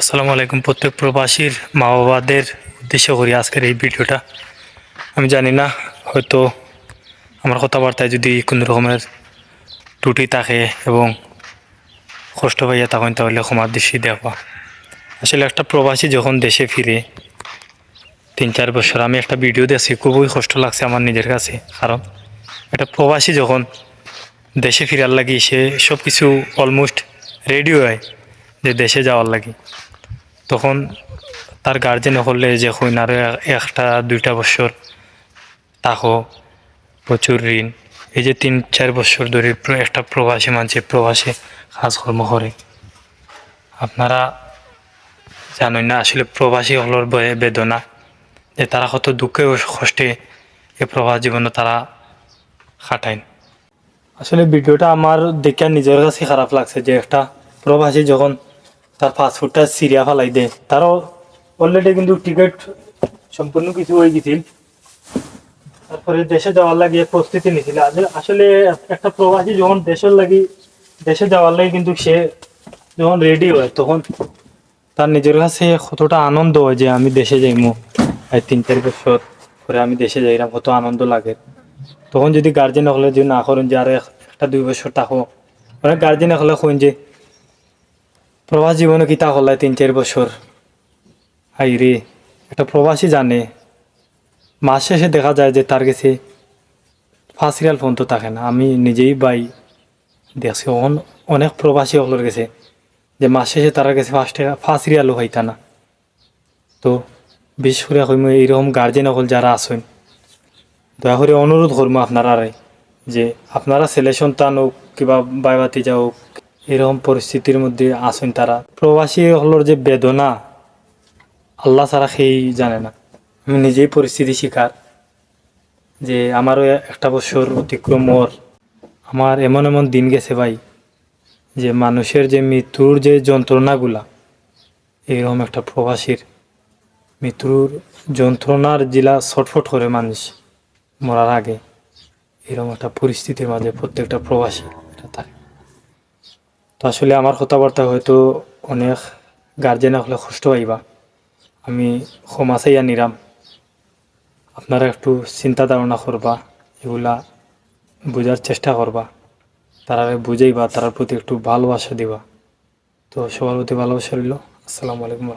আসসালামু আলাইকুম। প্রত্যেক প্রবাসীর মা বাবাদের উদ্দেশ্য করি আজকের এই ভিডিওটা। আমি জানি না, হয়তো আমার কথাবার্তায় যদি কোনো রকমের ত্রুটি থাকে এবং কষ্ট পাইয়া থাকেন তাহলে ক্ষমার দৃষ্টি দেখবা। আসলে একটা প্রবাসী যখন দেশে ফিরে 3-4 বছর, আমি একটা ভিডিও দেখছি, খুবই কষ্ট লাগছে আমার নিজের কাছে। কারণ একটা প্রবাসী যখন দেশে ফিরার লাগি সে সব কিছু অলমোস্ট রেডি হয় যে দেশে যাওয়ার লাগি, তখন তার গার্জেন হলে যে হইন আরও 1-2 বছর তাকো, প্রচুর ঋণ। এই যে 3-4 বছর ধরে একটা প্রবাসী মানুষের প্রবাসে কাজকর্ম করে, আপনারা জানেন না আসলে প্রবাসী হলোর বেদনা, যে তারা কত দুঃখে ও কষ্টে এই প্রবাস জীবনে তারা কাটায়। আসলে ভিডিওটা আমার দেখে নিজের কাছে খারাপ লাগছে যে একটা প্রবাসী যখন তার পাসপোর্টটা সিরিয়া ফেলাই দেয়, তারও অলরেডি কিন্তু টিকিট সম্পূর্ণ কিছু হয়ে গেছিল, তারপরে দেশে যাওয়ার লাগে প্রস্তুতি নিয়েছিল। আসলে একটা প্রবাসী যখন দেশে যাওয়ার লাগে কিন্তু সে যখন রেডি হয় তখন তার নিজের কাছে কতটা আনন্দ হয় যে আমি দেশে যাইমু, 3-4 বছর পরে আমি দেশে যাইলাম, কত আনন্দ লাগে। তখন যদি গার্জেন হলে যদি না করেন যে আর 1-2 বছর থাকো, অনেক গার্জেন হলে কইন যে প্রবাস জীবনে কি তা হলাই 3-4 বছর। হাই রে, একটা প্রবাসী জানে মাস শেষে দেখা যায় যে তার কাছে ফার্স্ট রিয়াল ফোন তো থাকে না। আমি নিজেই দেখছি অনেক প্রবাসী হলোর গেছে যে মাস শেষে তার কাছে ফার্স্ট রিয়ালও হইতা না। তো বিশেষ করে এইরকম গার্জেন হল যারা আছেন, দয়া করে অনুরোধ করবো আপনারা যে আপনারা ছেলে সন্তান হোক কিংবা বাইবাতি যাও, এরকম পরিস্থিতির মধ্যে আছেন, তারা প্রবাসী হলোর যে বেদনা আল্লাহ ছাড়া সেই জানে না। আমি নিজেই পরিস্থিতি শিকার, যে আমারও 1 বছর অতিক্রম ওর, আমার এমন এমন দিন গেছে ভাই, যে মানুষের যে মৃত্যুর যে যন্ত্রণাগুলা, এরকম একটা প্রবাসীর মৃত্যুর যন্ত্রণার জেলা ছটফট করে মানুষ মরার আগে, এরকম একটা পরিস্থিতির মাঝে প্রত্যেকটা প্রবাসী এটা থাকে। তো আসলে আমার কথাবার্তা হয়তো অনেক গার্জেন হলে কষ্ট পাইবা, আমি ক্ষমা চাইয়া নিরাম। আপনারা একটু চিন্তা ধারণা করবা, এগুলা বোঝার চেষ্টা করবা, তারা বুঝাইবা, তার প্রতি একটু ভালোবাসা দিবা। তো সবার প্রতি ভালোবাসা রইল। আসসালামু আলাইকুম।